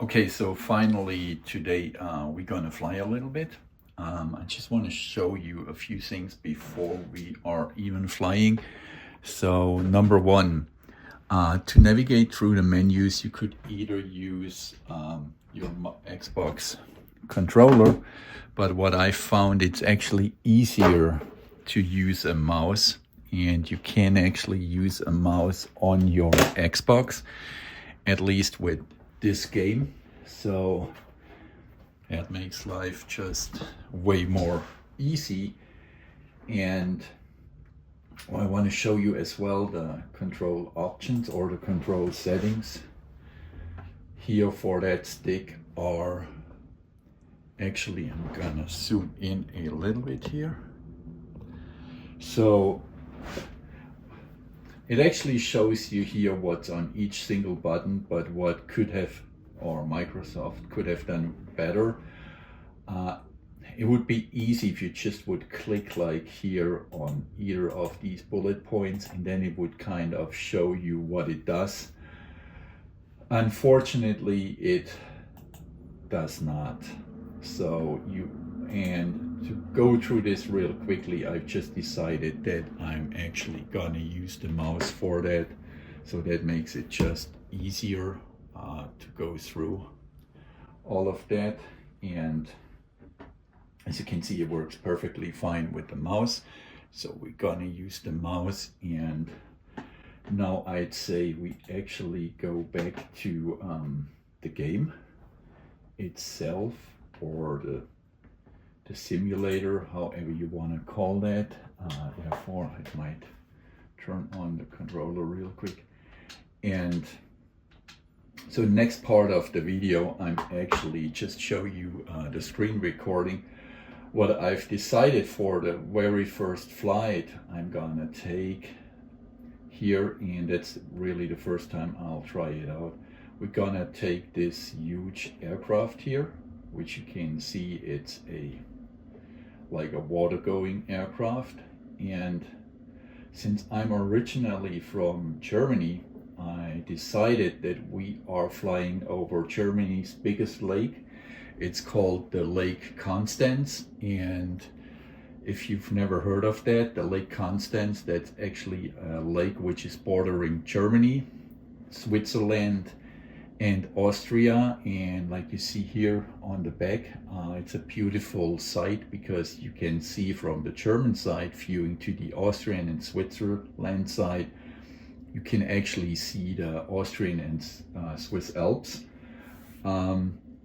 Okay, so finally today we're gonna fly a little bit. I just want to show you a few things before we are even flying. So number one, to navigate through the menus, you could either use your Xbox controller, but what I found, it's actually easier to use a mouse, and you can actually use a mouse on your Xbox, at least with this game. So that makes life just way more easy. And I want to show you as well the control options or the control settings here for that stick are actually, I'm gonna zoom in a little bit here. So it actually shows you here what's on each single button, but what could have, or Microsoft could have done better. It would be easy if you just would click like here on either of these bullet points, and then it would kind of show you what it does. Unfortunately, it does not. So to go through this real quickly, I've just decided that I'm actually gonna use the mouse for that. So that makes it just easier to go through all of that. And as you can see, it works perfectly fine with the mouse. So we're gonna use the mouse, and now I'd say we actually go back to the game itself, or the simulator, however you want to call that. Therefore, I might turn on the controller real quick. And so next part of the video, I'm actually just show you the screen recording. What I've decided for the very first flight I'm gonna take here, and that's really the first time I'll try it out. We're gonna take this huge aircraft here, which you can see it's like a water-going aircraft. And since I'm originally from Germany, I decided that we are flying over Germany's biggest lake. It's called the Lake Constance, and if you've never heard of that, the Lake Constance, that's actually a lake which is bordering Germany, Switzerland, and Austria. And like you see here on the back, it's a beautiful sight because you can see from the German side viewing to the Austrian and Switzerland side, you can actually see the Austrian and Swiss Alps.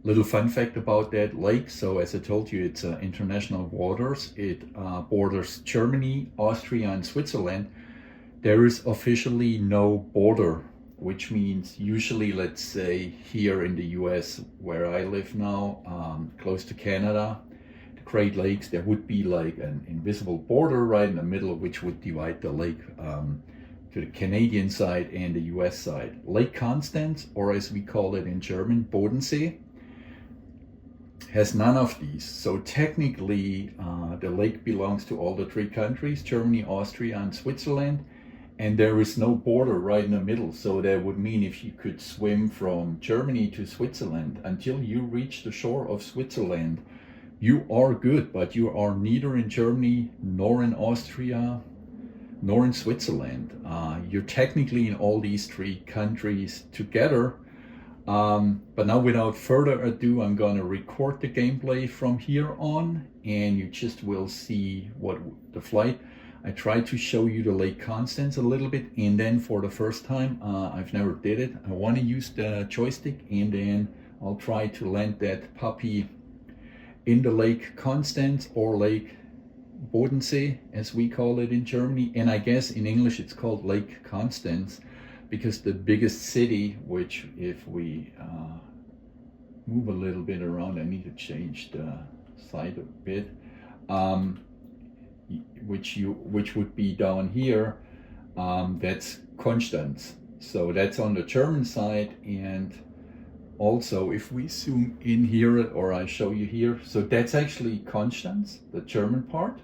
Little fun fact about that lake. So as I told you, it's international waters. It borders Germany, Austria, and Switzerland. There is officially no border, which means usually, let's say here in the US where I live now, close to Canada, the Great Lakes, there would be like an invisible border right in the middle, which would divide the lake to the Canadian side and the US side. Lake Constance, or as we call it in German, Bodensee, has none of these. So technically the lake belongs to all the three countries, Germany, Austria, and Switzerland, and there is no border right in the middle. So that would mean if you could swim from Germany to Switzerland until you reach the shore of Switzerland, you are good, but you are neither in Germany nor in Austria nor in Switzerland. You're technically in all these three countries together. But now without further ado, I'm gonna record the gameplay from here on, and you just will see what the flight. I tried to show you the Lake Constance a little bit, and then for the first time, I've never did it, I want to use the joystick, and then I'll try to land that puppy in the Lake Constance, or Lake Bodensee as we call it in Germany, and I guess in English it's called Lake Constance because the biggest city, which if we move a little bit around, I need to change the side a bit, which would be down here, that's Constance. So that's on the German side. And also if we zoom in here, or I show you here, so that's actually Constance, the German part,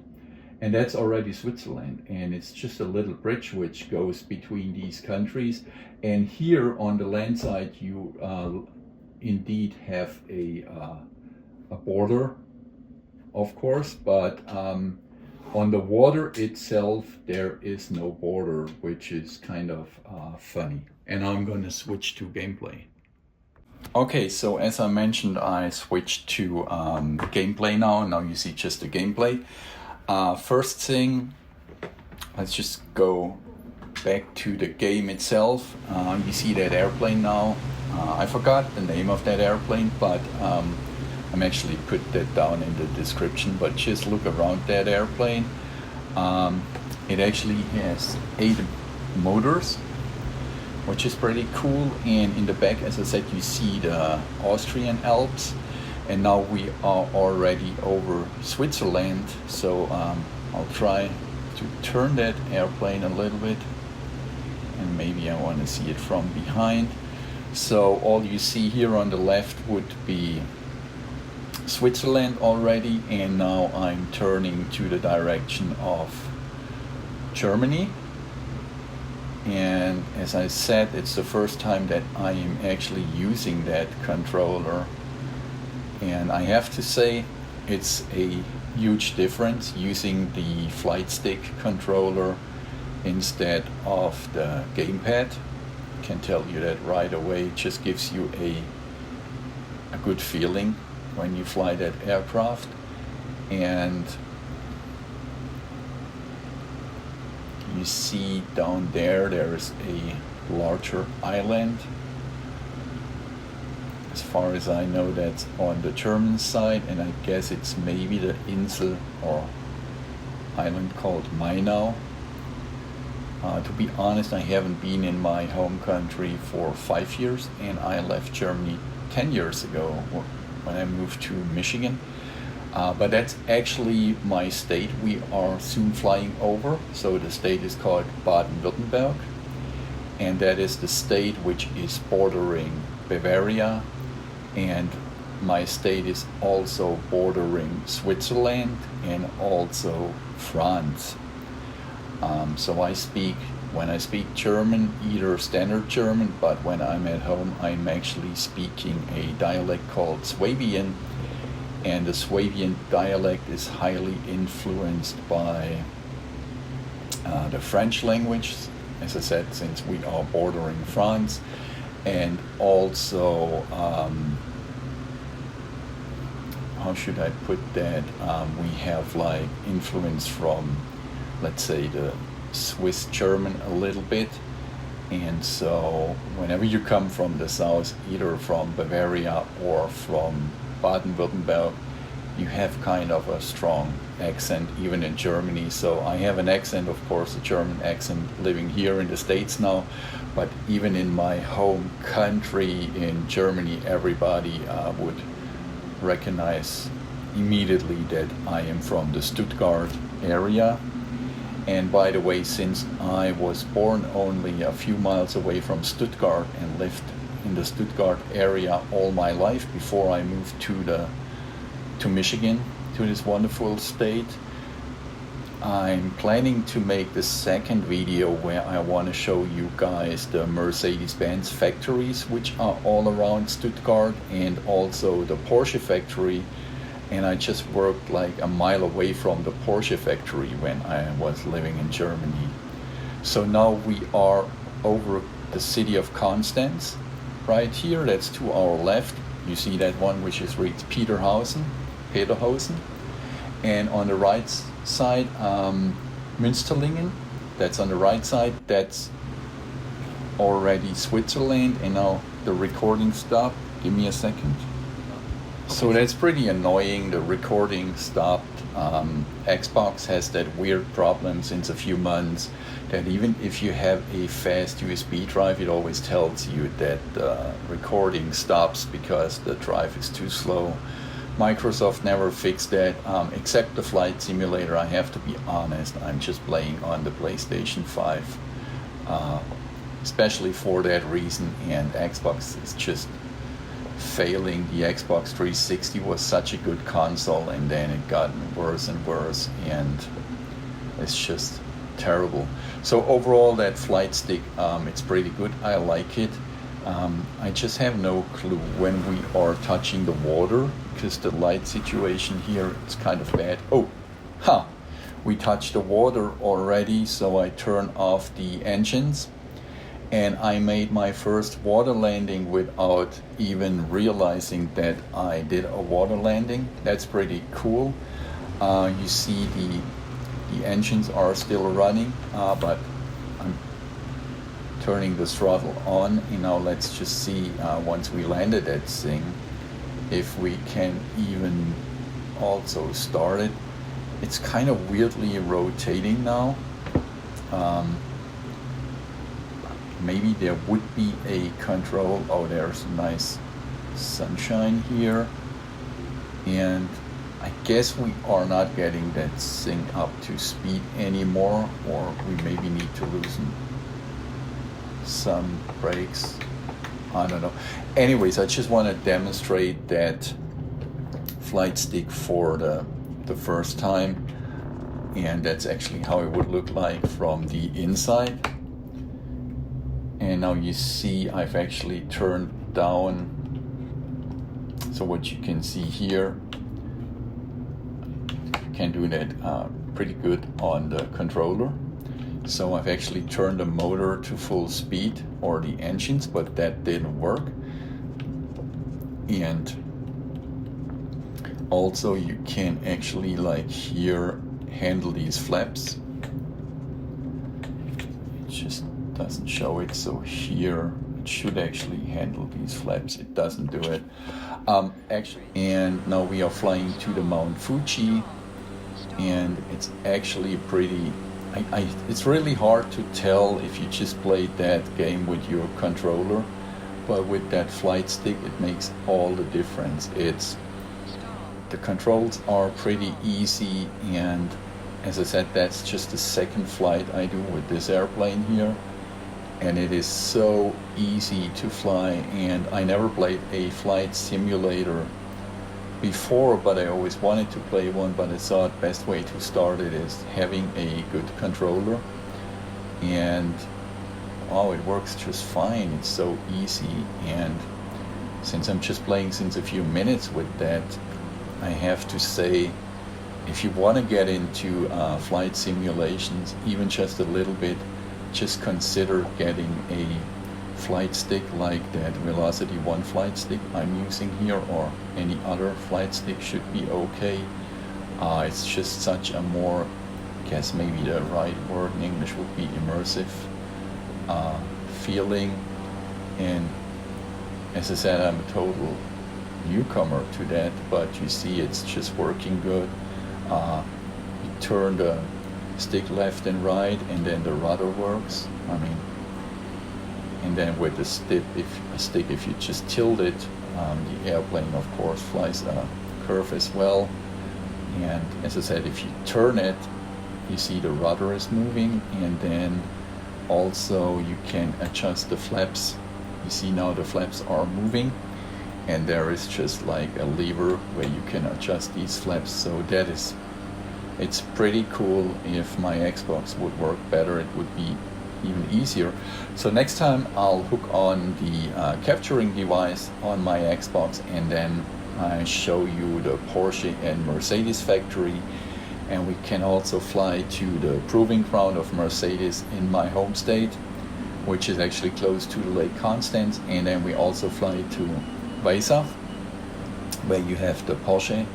and that's already Switzerland, and it's just a little bridge which goes between these countries. And here on the land side, you indeed have a border, of course, but on the water itself there is no border, which is kind of funny. And I'm going to switch to gameplay. Okay, so as I mentioned, I switched to gameplay now. Now you see just the gameplay. First thing, let's just go back to the game itself. You see that airplane now. I forgot the name of that airplane, but I'm actually put that down in the description. But just look around that airplane. It actually has 8 motors, which is pretty cool. And in the back, as I said, you see the Austrian Alps. And now we are already over Switzerland. So I'll try to turn that airplane a little bit. And maybe I want to see it from behind. So all you see here on the left would be Switzerland already. And now I'm turning to the direction of Germany. And as I said, it's the first time that I am actually using that controller. And I have to say, it's a huge difference using the flight stick controller instead of the gamepad. I can tell you that right away. It just gives you a good feeling when you fly that aircraft. And you see down there, there's a larger island. As far as I know, that's on the German side, and I guess it's maybe the Insel or island called Mainau. To be honest, I haven't been in my home country for 5 years, and I left Germany 10 years ago when I moved to Michigan. But that's actually my state we are soon flying over. So the state is called Baden-Württemberg, and that is the state which is bordering Bavaria, and my state is also bordering Switzerland and also France. So when I speak German, either standard German, but when I'm at home, I'm actually speaking a dialect called Swabian. And the Swabian dialect is highly influenced by the French language, as I said, since we are bordering France. And also, how should I put that? We have like influence from, let's say, the Swiss German a little bit. And so whenever you come from the south, either from Bavaria or from Baden-Württemberg, you have kind of a strong accent even in Germany. So I have an accent, of course, a German accent, living here in the States now, but even in my home country in Germany, everybody would recognize immediately that I am from the Stuttgart area. And by the way, since I was born only a few miles away from Stuttgart and lived in the Stuttgart area all my life before I moved to Michigan, to this wonderful state, I'm planning to make the second video where I want to show you guys the Mercedes-Benz factories which are all around Stuttgart, and also the Porsche factory. And I just worked like a mile away from the Porsche factory when I was living in Germany. So now we are over the city of Constance. Right here, that's to our left. You see that one which is reads Peterhausen. And on the right side, Münsterlingen. That's on the right side. That's already Switzerland. And now the recording stopped. Give me a second. So that's pretty annoying. The recording stopped. Xbox has that weird problem since a few months that even if you have a fast USB drive, it always tells you that the recording stops because the drive is too slow. Microsoft never fixed that, except the flight simulator. I have to be honest, I'm just playing on the PlayStation 5, especially for that reason, and Xbox is just failing. The Xbox 360 was such a good console, and then it got worse and worse, and it's just terrible. So overall, that flight stick, it's pretty good. I like it. I just have no clue when we are touching the water, because the light situation here is kind of bad. Oh, we touched the water already, so I turn off the engines, and I made my first water landing without even realizing that I did a water landing. That's pretty cool. You see the engines are still running, but I'm turning the throttle on. Now let's just see, once we landed that thing, if we can even also start it. It's kind of weirdly rotating now. Maybe there would be a control. Oh, there's nice sunshine here. And I guess we are not getting that thing up to speed anymore, or we maybe need to loosen some brakes. I don't know. Anyways, I just want to demonstrate that flight stick for the first time, and that's actually how it would look like from the inside. And now you see I've actually turned down, so what you can see here, you can do that pretty good on the controller. So I've actually turned the motor to full speed, or the engines, but that didn't work. And also you can actually, like here, handle these flaps. It just doesn't show it, so here it should actually handle these flaps. It doesn't do it. Actually, and now we are flying to the Mount Fuji, and it's actually pretty, it's really hard to tell if you just played that game with your controller, but with that flight stick it makes all the difference. The controls are pretty easy, and as I said, that's just the second flight I do with this airplane here, and it is so easy to fly. And I never played a flight simulator before, but I always wanted to play one, but I thought best way to start it is having a good controller. And oh, it works just fine. It's so easy, and since I'm just playing since a few minutes with that, I have to say, if you want to get into flight simulations even just a little bit, just consider getting a flight stick like that VelocityOne Flightstick I'm using here, or any other flight stick should be okay. It's just such a more, I guess maybe the right word in English would be immersive feeling. And as I said, I'm a total newcomer to that, but you see it's just working good. You turn the stick left and right, and then the rudder works. I mean, and then with the stick, if you just tilt it, the airplane of course flies a curve as well. And as I said, if you turn it, you see the rudder is moving, and then also you can adjust the flaps. You see now the flaps are moving, and there is just like a lever where you can adjust these flaps. So it's pretty cool. If my Xbox would work better, it would be even easier. So next time I'll hook on the capturing device on my Xbox, and then I show you the Porsche and Mercedes factory, and we can also fly to the proving ground of Mercedes in my home state, which is actually close to Lake Constance, and then we also fly to Weissach, where you have the Porsche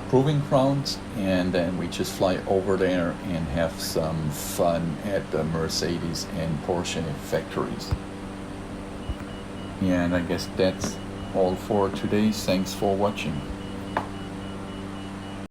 proving grounds, and then we just fly over there and have some fun at the Mercedes and Porsche factories. And I guess that's all for today. Thanks for watching.